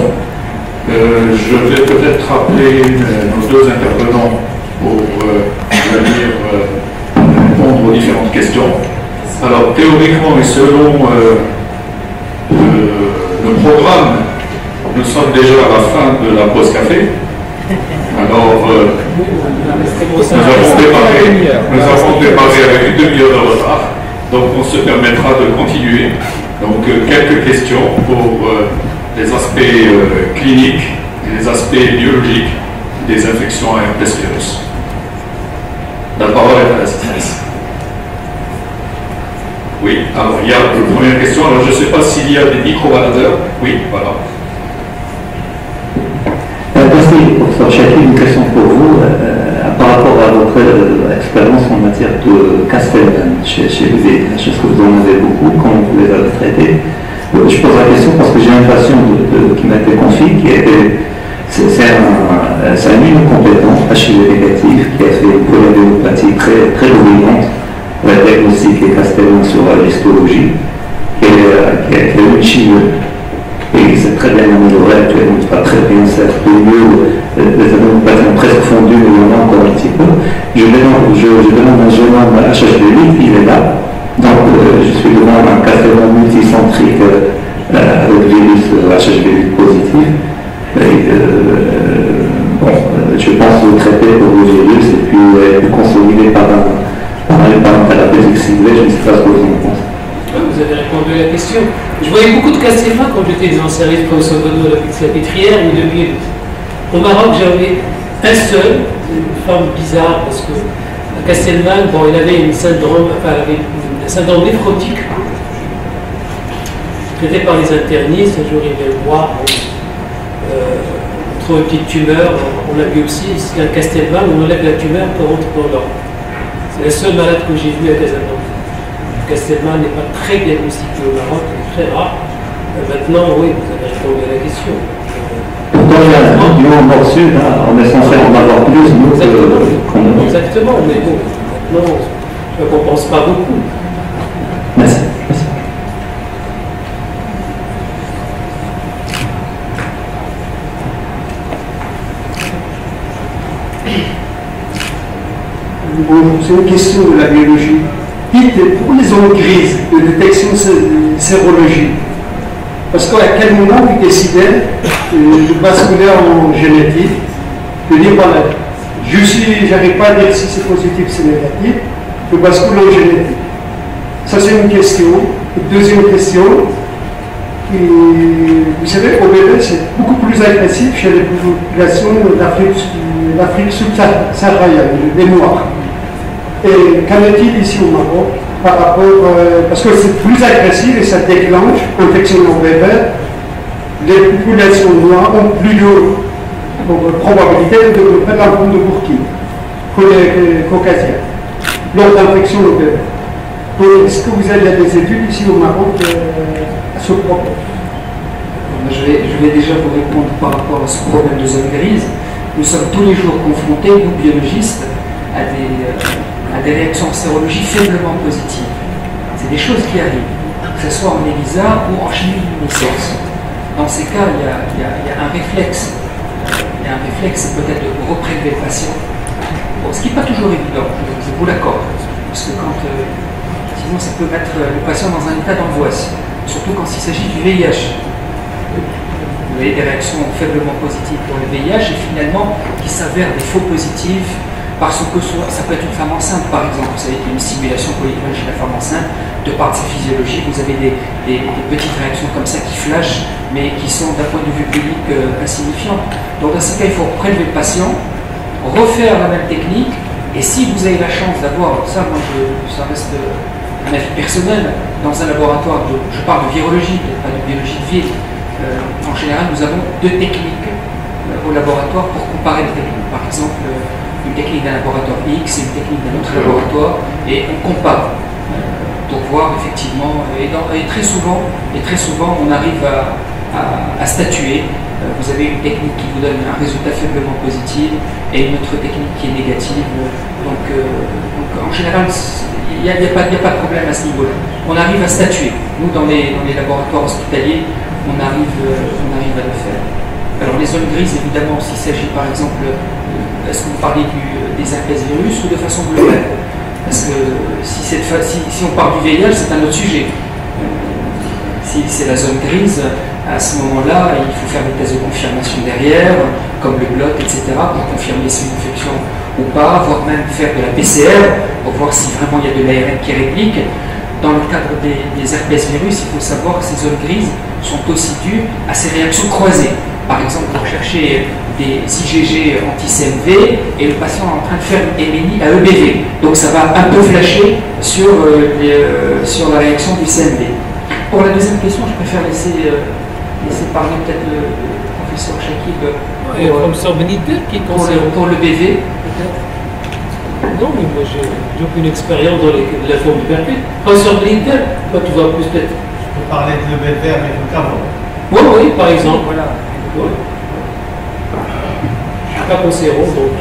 Je vais peut-être rappeler nos 2 intervenants pour venir répondre aux différentes questions. Alors théoriquement et selon le programme, nous sommes déjà à la fin de la pause café. Alors, nous avons démarré avec une demi-heure de retard, donc on se permettra de continuer. Donc, quelques questions pour les aspects cliniques, les aspects biologiques des infections à herpès virus. La parole est à l'assistance. Oui, alors il y a une première question. Alors, je ne sais pas s'il y a des micro-baladeurs. Oui, voilà. Merci, professeur Chakli. Une question pour vous par rapport à votre expérience en matière de Castellane chez VIH. Est-ce que vous en avez beaucoup? Comment vous les avez traités? Je pose la question parce que j'ai un patient qui m'a été confié, c'est un immunocompétent, HIV négatif, qui a fait une polyadénopathie très dominante, diagnostiqué Castellane sur l'histologie, qui a fait une chimie. Et c'est très bien amélioré actuellement, pas très bien, c'est un peu mieux, les améliorés presque font multicentrique avec virus HHV positif. Je pense au traiter pour le virus et puis être consolidé par un thérapeutique ciblé. Je ne sais pas ce que vous en pensez. Vous avez répondu à la question. Je voyais beaucoup de Castelman quand j'étais dans le service professeur Benoît de la pétrière ou de virus. Au Maroc, j'avais un seul, une forme bizarre, parce que Castelman, bon, il avait un syndrome néphrotique, traité par les internistes. Un jour, il vient le voir, on trouve une petite tumeur, on la biopsie, c'est un Castelman, on enlève la tumeur pour rentrer dans l'ordre. C'est la seule malade que j'ai vue à Casablanca. Castelman n'est pas très diagnostiqué au Maroc, il est très rare. Maintenant, oui, vous avez répondu à la question. Pourtant, il y a du nord sud, on est censé en avoir plus, nous, qu'on Exactement, mais bon, maintenant, je ne compense pas beaucoup. Merci. Bonjour, c'est une question de la biologie. Dites, pour les zones grises de détection de sérologie, parce qu'à quel moment vous décidez de basculer en génétique, de dire voilà, je n'arrive pas à dire si c'est positif ou c'est négatif, je bascule en génétique. Ça c'est une question. Deuxième question, vous savez, au bébé c'est beaucoup plus agressif chez les populations d'Afrique subsaharienne, des Noirs. Et qu'en est-il ici au Maroc par rapport, parce que c'est plus agressif et ça déclenche infection au bébé, les populations noires ont plus de probabilité de développer l'enfant de Burkina que les caucasiens lors d'infection au bébé. Donc est-ce que vous avez des études ici au Maroc à ce propos? Je vais déjà vous répondre par rapport à ce problème de zone grise. Nous sommes tous les jours confrontés, nous biologistes, à des réactions en sérologie faiblement positives. C'est des choses qui arrivent, que ce soit en ELISA ou en chimiluminescence. Dans ces cas, il y a un réflexe. Il y a un réflexe peut-être de reprélever le patient. Bon, ce qui n'est pas toujours évident, je vous l'accorde. Parce que sinon ça peut mettre le patient dans un état d'angoisse. Surtout quand il s'agit du VIH. Vous avez des réactions faiblement positives pour le VIH et finalement qui s'avèrent des faux positifs. Parce que ça peut être une femme enceinte, par exemple. Vous savez qu'il y a une stimulation polyclinique chez la femme enceinte, de par de sa physiologie, vous avez des petites réactions comme ça qui flashent, mais qui sont d'un point de vue clinique insignifiantes. Donc dans ce cas, il faut prélever le patient, refaire la même technique, et si vous avez la chance d'avoir, ça reste un avis personnel, dans un laboratoire, je parle de virologie, pas de biologie de ville, en général, nous avons deux techniques au laboratoire pour comparer les techniques. Par exemple, une technique d'un laboratoire X et une technique d'un autre laboratoire, et on compare pour voir effectivement, et très souvent on arrive à statuer. Vous avez une technique qui vous donne un résultat faiblement positif et une autre technique qui est négative. Donc en général, il n'y a pas de problème à ce niveau-là. On arrive à statuer. Nous, dans les laboratoires hospitaliers, on arrive à le faire. Alors les zones grises, évidemment, s'il s'agit par exemple, est-ce que vous parlez des herpès virus ou de façon globale? Parce que si on parle du VIH, c'est un autre sujet. Si c'est la zone grise, à ce moment-là, il faut faire des tests de confirmation derrière, comme le blot, etc., pour confirmer si une infection ou pas, voire même faire de la PCR pour voir si vraiment il y a de l'ARN qui réplique. Dans le cadre des herpès virus, il faut savoir que ces zones grises sont aussi dues à ces réactions croisées. Par exemple, vous recherchez des IgG anti-CMV et le patient est en train de faire une MNI à EBV. Donc ça va un peu flasher sur la réaction du CMV. Pour la deuxième question, je préfère laisser parler peut-être le professeur Chakib pour le BV, peut-être. Non, mais moi j'ai aucune expérience dans la forme du perpète. Professeur Beniter, toi tu vas plus peut-être. Je peux parler de l'EBV avec le cavon. Oui, par exemple. Voilà. Oui. Je ne suis pas cancéro, donc.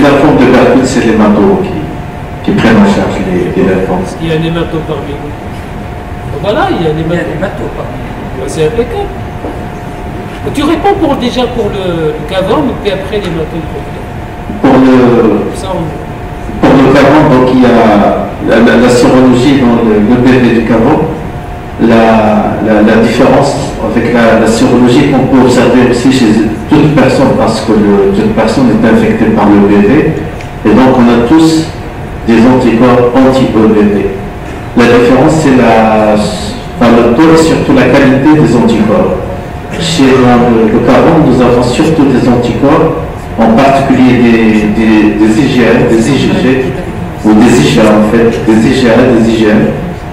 La forme de perpète, c'est les hématos qui prennent en charge les lymphos. Il y a un hémato parmi nous. Voilà, il y a un hémato parmi nous. C'est impeccable. Tu réponds déjà pour le cavum, puis après l'hémato. pour le Caron, donc il y a la sérologie dans le bébé du Caron. La différence avec la sérologie qu'on peut observer aussi chez toute personne, parce que toute personne est infectée par le bébé, et donc on a tous des anticorps anti-EBV. La différence, c'est le taux et surtout la qualité des anticorps. Chez le Caron, nous avons surtout des anticorps, en particulier des IgM, des IgG, ou des IgA en fait, des IgA, des IgM,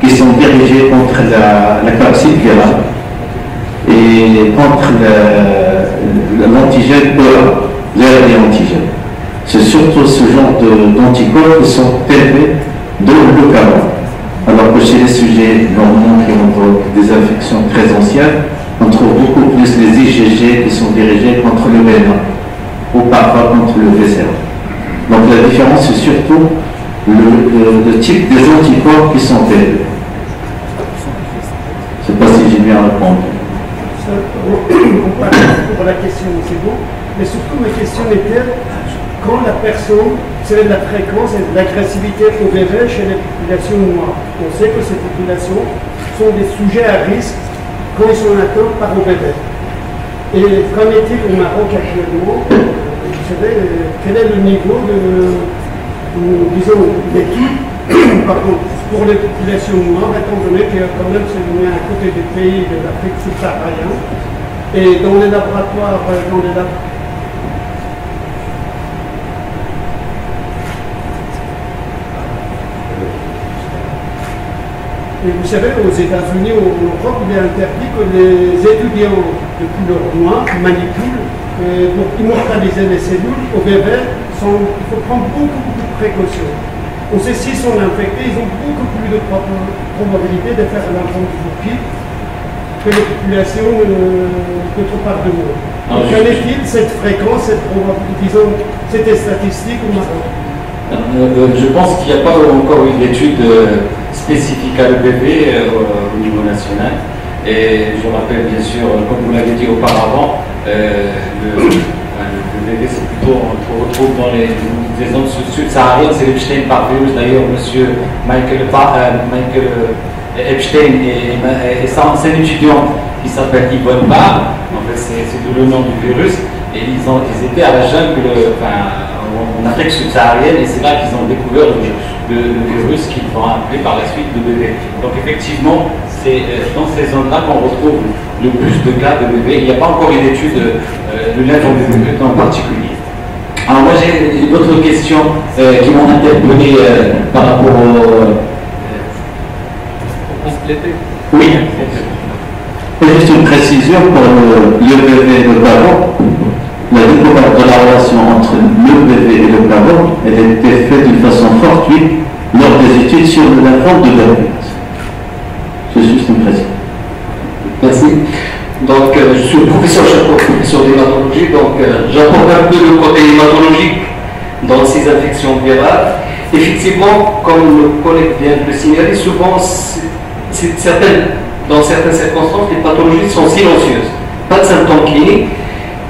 qui sont dirigés contre la capside virale et contre l'antigène EA, l'RNA antigène. C'est surtout ce genre d'anticorps qui sont élevés dans le Caron. Alors que chez les sujets normaux qui ont donc des infections très anciennes, on trouve beaucoup plus les IgG qui sont dirigés contre le VNA ou parfois contre le VCA. Donc la différence, c'est surtout le type des anticorps qui sont élevés. Je ne sais pas si j'ai bien répondu. On parle pour la question, c'est bon. Mais surtout, ma question était quand la personne, c'est la fréquence et l'agressivité OBV chez les populations noires. On sait que ces populations sont des sujets à risque quand ils sont atteints par OBV. Et qu'en est-il au Maroc actuellement? Vous savez, quel est le niveau disons, d'études pour les populations noires, étant donné que quand même c'est donné à côté des pays de l'Afrique subsaharienne, et dans les laboratoires, et vous savez, aux États-Unis, en Europe, il est interdit que les étudiants de couleur noire manipulent pour immortaliser les cellules au bébé. Il faut prendre beaucoup de précautions. On sait s'ils sont infectés, ils ont beaucoup plus de probabilité de faire l'enfant du bouquet que les populations d'autre part du monde. Qu'en est-il cette fréquence, cette probabilité, disons, cette statistique au Maroc? Je pense qu'il n'y a pas encore une étude spécifique à l'EBV au niveau national. Et je rappelle bien sûr, comme vous l'avez dit auparavant, le BV c'est plutôt, on retrouve dans les zones sud-sahariennes, c'est l'Epstein par virus. D'ailleurs, monsieur Michael Epstein et c'est un étudiant qui s'appelle Yvonne Barr, en fait c'est le nom du virus, et ils étaient à la jungle, en Afrique subsaharienne, et c'est là qu'ils ont découvert le virus qu'ils vont appeler par la suite le BV. Donc effectivement, c'est dans ces zones-là qu'on retrouve le plus de cas de BV. Il n'y a pas encore une étude de l'info BV en particulier. Alors moi j'ai d'autres questions qui m'ont interpellé par rapport au... compléter. Oui. Juste une précision pour le BV et le Caron. La découverte de la relation entre le BV et le Caron, elle a été faite d'une façon fortuite lors des études sur lymphome de Berlin. C'est juste une précision. Merci. Donc, je suis professeur d'hématologie, donc j'apporte un peu le côté hématologique dans ces infections virales. Effectivement, comme le collègue vient de le signaler, souvent, dans certaines circonstances, les pathologies sont silencieuses, pas de symptômes cliniques.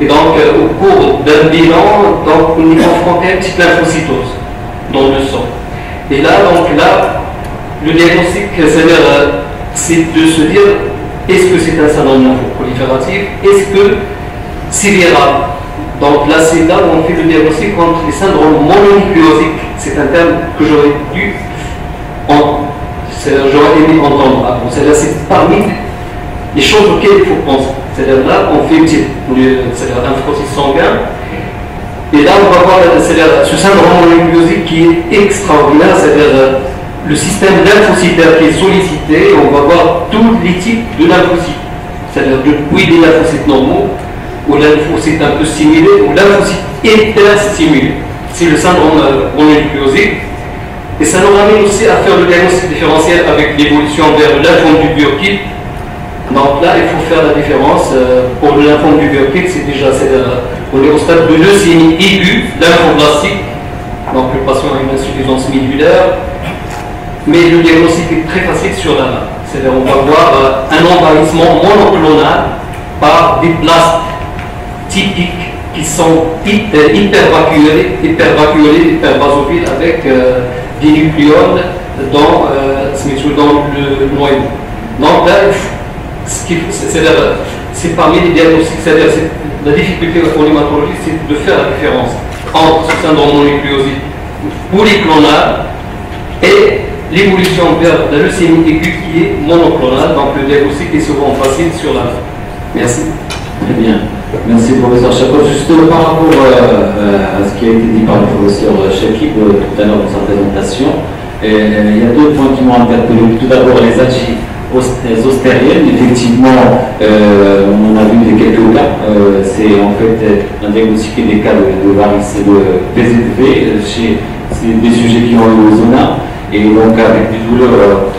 Et donc, au cours d'un bilan, donc, on est confronté à une petite lymphocytose dans le sang. Et là, le diagnostic, c'est de se dire, est-ce que c'est un syndrome lymphoprolifératif? Est-ce que c'est viral? Donc là, c'est là où on fait le diagnostic contre les syndromes mononucléosiques. C'est un terme que j'aurais aimé entendre avant. C'est-à-dire, c'est parmi les choses auxquelles il faut penser. C'est-à-dire là, on fait un processus sanguin. Et là, on va voir ce syndrome mononucléosique qui est extraordinaire, c'est-à-dire le système lymphocytaire qui est sollicité. On va voir tous les types de lymphocytes, c'est-à-dire depuis les lymphocytes normaux, aux lymphocytes un peu stimulés, aux lymphocytes hyperstimulés. C'est le syndrome mononucléosique. Et ça nous ramène aussi à faire le diagnostic différentiel avec l'évolution vers le lymphome du Burkitt. Donc là, il faut faire la différence. Pour le lymphome du Burkitt, c'est déjà, on est au stade de leucémie aiguë, lymphoblastique. Donc le patient a une insuffisance millulaire. Mais le diagnostic est très facile sur la main. C'est-à-dire on va voir un envahissement monoclonal par des blastes typiques qui sont hypervacuolés, hypervasophiles avec des nucléones dans le noyau. Donc là, c'est parmi les diagnostics, c'est-à-dire la difficulté en hématologie, c'est de faire la différence entre ce syndrome mononucléosique polyclonal et l'évolution vers la leucémie aiguë qui est monoclonale, donc le diagnostic est souvent facile sur la. Merci. Très bien. Merci professeur Chakov. Juste par rapport à ce qui a été dit par le professeur Chakib tout à l'heure dans sa présentation, il y a deux points qui m'ont interpellé. Tout d'abord les AGI zostériennes. Effectivement, on en a vu quelques cas. C'est en fait un diagnostic des cas de varices et de PZV chez des sujets qui ont eu le zona, et donc avec des douleurs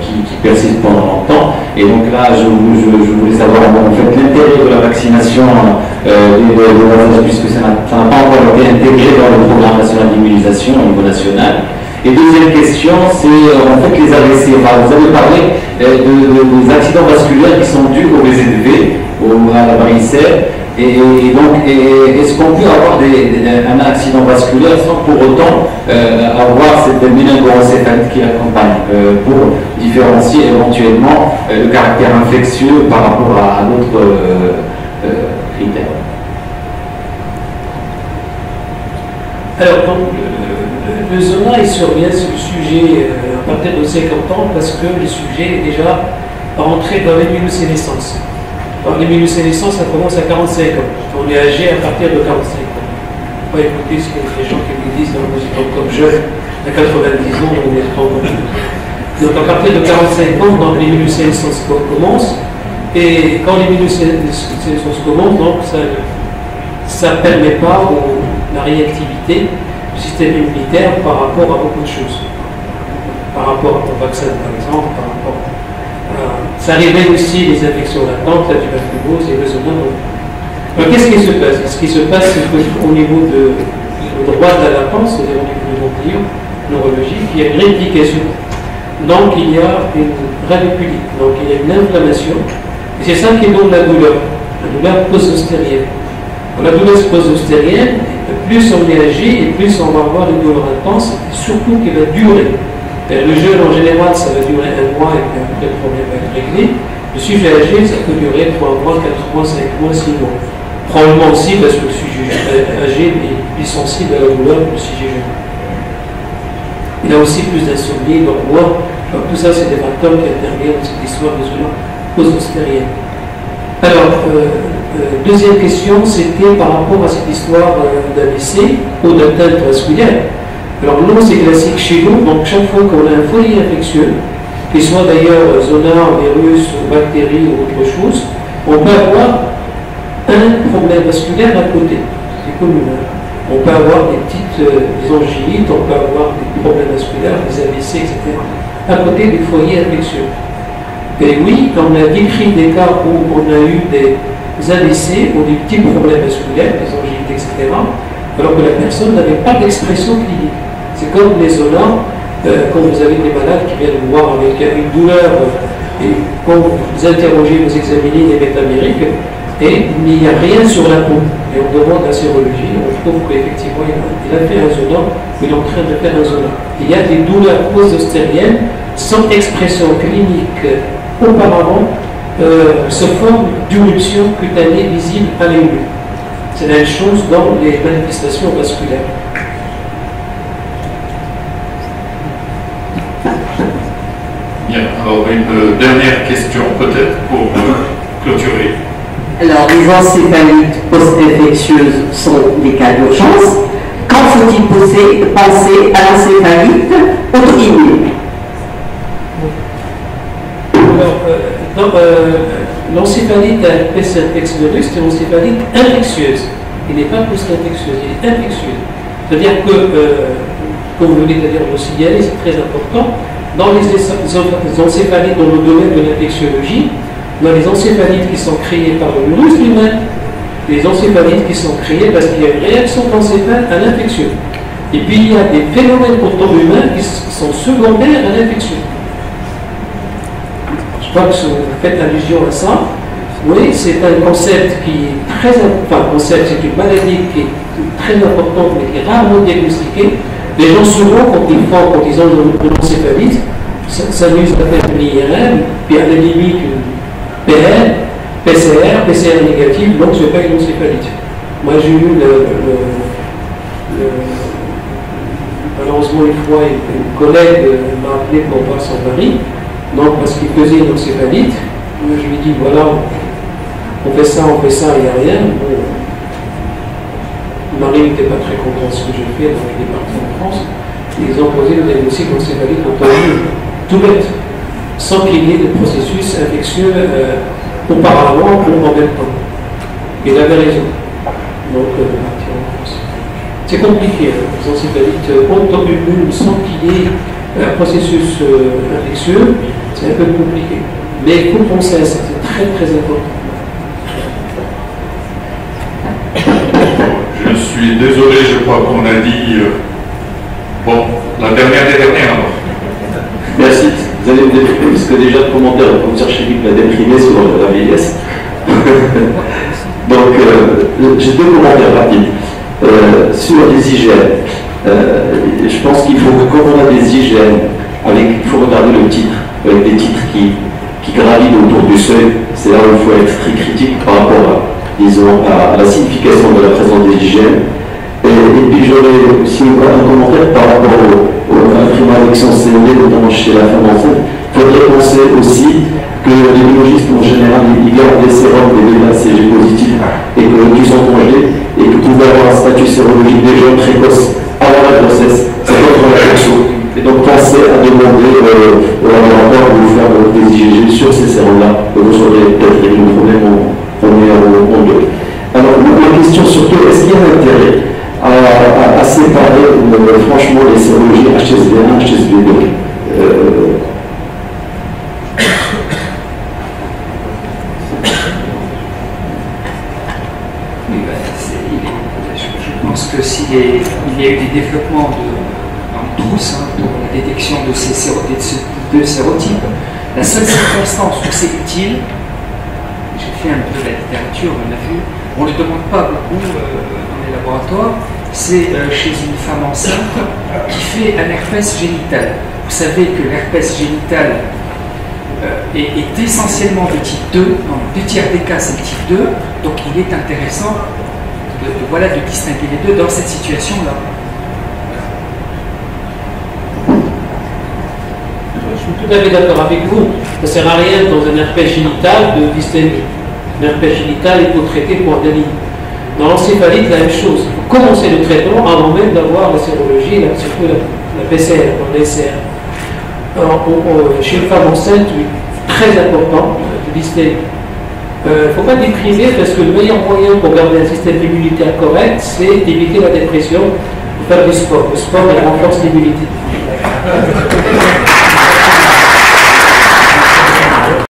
qui persistent pendant longtemps. Et donc là, je voulais savoir en fait l'intérêt de la vaccination de l'ASH, puisque ça n'a pas encore été intégré dans le programme national d'immunisation au niveau national. Et deuxième question, c'est en fait les AVC. Enfin, vous avez parlé des accidents vasculaires qui sont dus au VZV, à la varicelle. Et donc, est-ce qu'on peut avoir un accident vasculaire sans pour autant avoir cette méningoencéphalite qui l'accompagne, pour différencier éventuellement le caractère infectieux par rapport à d'autres critères? Alors, donc, le zona, il survient sur le sujet à partir de 50 ans parce que le sujet est déjà rentré dans l'immunosénescence. L'immunosénescence, ça commence à 45 ans. On est âgé à partir de 45 ans. On va écouter ce que les gens qui me disent, moi j'étais comme jeune, à 90 ans, on est encore jeune. Donc à partir de 45 ans, l'immunosénescence commence. Et quand l'immunosénescence commence, donc ça ne permet pas la réactivité du système immunitaire par rapport à beaucoup de choses. Par rapport au vaccin, par exemple, par rapport ça révèle aussi les infections latentes, la tuberculose et le zona. Alors qu'est-ce qui se passe? Ce qui se passe, c'est qu'au niveau du droit de la latence, c'est-à-dire au niveau du ganglion neurologique, il y a une réplication. Donc il y a une radicule, donc il y a une inflammation. Et c'est ça qui donne la douleur post-zostérienne. La douleur post-zostérienne, plus on est âgé et plus on va avoir une douleur intense, et surtout qui va durer. Le jeûne en général, ça va durer 1 mois et puis après le problème va être réglé. Le sujet âgé, ça peut durer 3 mois, 4 mois, 5 mois, 6 mois. Probablement aussi parce que le sujet âgé est plus sensible à la douleur que le sujet jeune. Il a aussi plus d'insomnie, donc moi, tout ça, c'est des facteurs qui interviennent dans cette histoire de zona post-zostérienne. Alors, deuxième question, c'était par rapport à cette histoire d'AVC ou d'atteinte vasculaire. Alors non, c'est classique chez nous, donc chaque fois qu'on a un foyer infectieux, qu'il soit d'ailleurs zona, virus, bactérie ou autre chose, on peut avoir un problème vasculaire à côté. C'est commun. On peut avoir des petites angites, on peut avoir des problèmes vasculaires, des AVC, etc. à côté du foyer infectieux. Et oui, on a décrit des cas où on a eu des AVC ou des petits problèmes vasculaires, des angites, etc., alors que la personne n'avait pas d'expression clinique. C'est comme les zonas, quand vous avez des malades qui viennent vous voir avec une douleur, et quand vous interrogez, vous examinez les métamériques, et il n'y a rien sur la peau. Et on demande la sérologie, on trouve qu'effectivement il a fait un zona, ou il est en train de faire un zona. Il y a des douleurs post-zostériennes sans expression clinique auparavant, se forme d'éruption cutanée visible à l'œil nu. C'est la même chose dans les manifestations vasculaires. Bien, alors une dernière question peut-être pour clôturer. Alors, les encéphalites post-infectieuses sont des cas d'urgence. Quand faut-il penser à l'encéphalite auto-immune? Alors, l'encéphalite à herpès simplex virus, c'est une encéphalite infectieuse. Il n'est pas post-infectieuse, il est infectieuse. C'est-à-dire que, comme vous venez de dire, le signaler, c'est très important. Dans les encéphalites dans le domaine de l'infectiologie, on a les encéphalites qui sont créées par le virus lui-même, les encéphalites qui sont créées parce qu'il y a une réaction d'encéphale à l'infection. Et puis il y a des phénomènes pourtant humains qui sont secondaires à l'infection. Je crois que vous faites allusion à ça. Oui, c'est un concept qui est très important. Concept, c'est une maladie qui est très importante, mais qui est rarement diagnostiquée. Les gens souvent, quand ils ont une encéphalite, s'amusent à faire une IRM, puis à la limite une PL, PCR négative, donc ce n'est pas une encéphalite. Moi j'ai eu malheureusement une fois une collègue m'a appelé pour voir son mari, donc parce qu'il faisait une encéphalite. Moi je lui ai dit voilà, on fait ça, il n'y a rien. Bon, mon mari n'était pas très content de ce que j'ai fait, donc il est parti en France. Ils ont posé le diagnostic d'encéphalite en tout bête, sans qu'il y ait de processus infectieux auparavant ou en même temps. Il avait raison. Donc, partir en France. C'est compliqué, les encéphalites auto-immunes sans qu'il y ait un processus infectieux, c'est un peu compliqué. Mais il faut penser à ça, c'est très très important. Je suis désolé, je crois qu'on a dit. Bon, la dernière des dernières alors. Merci. Vous allez me déprimer, parce que déjà le commentaire, le professeur Chéric l'a déprimé sur la vieillesse. Donc, j'ai deux commentaires rapides. Sur les hygiènes, je pense qu'il faut que quand on a des hygiènes, il faut regarder le titre, avec des titres qui gravitent autour du seuil. C'est là où il faut être très critique par rapport à la signification de la présence des hygiènes. Et puis j'aurais aussi un commentaire par rapport à la primo-addiction COD, notamment chez la femme enceinte. Il faudrait penser aussi que les biologistes en général, ils gardent des sérums, des BCG positifs, et que qui sont congés, et que tu peux avoir un statut sérologique déjà précoce avant la grossesse. C'est contre l'infection. Et donc pensez à demander au laboratoire de vous faire des IgG sur ces sérums-là, que vous aurez peut-être réglé le problème en meilleur ou en deux. Alors la question surtout, est-ce qu'il y a un intérêt à séparer franchement les sérologies HSV1, HSV2 Je pense que s'il y a eu des développements en trousse pour la détection de ces deux sérotypes, la seule circonstance où c'est utile, j'ai fait un peu de la littérature, on a vu, on ne le demande pas beaucoup dans les laboratoires, c'est chez une femme enceinte qui fait un herpès génital. Vous savez que l'herpès génital est essentiellement de type 2, dans 2 tiers des cas c'est le type 2, donc il est intéressant de distinguer les deux dans cette situation-là. Je suis tout à fait d'accord avec vous. Ça ne sert à rien dans un herpès génital de distinguer. Un herpès génital, il faut traiter pour analyse. Dans l'encéphalite, la même chose. Il faut commencer le traitement avant même d'avoir la sérologie, surtout la PCR, dans l'SR. Alors, chez une femme enceinte, très important de distinguer. Il ne faut pas déprimer parce que le meilleur moyen pour garder un système immunitaire correct, c'est d'éviter la dépression, de faire du sport. Le sport, il renforce l'immunité.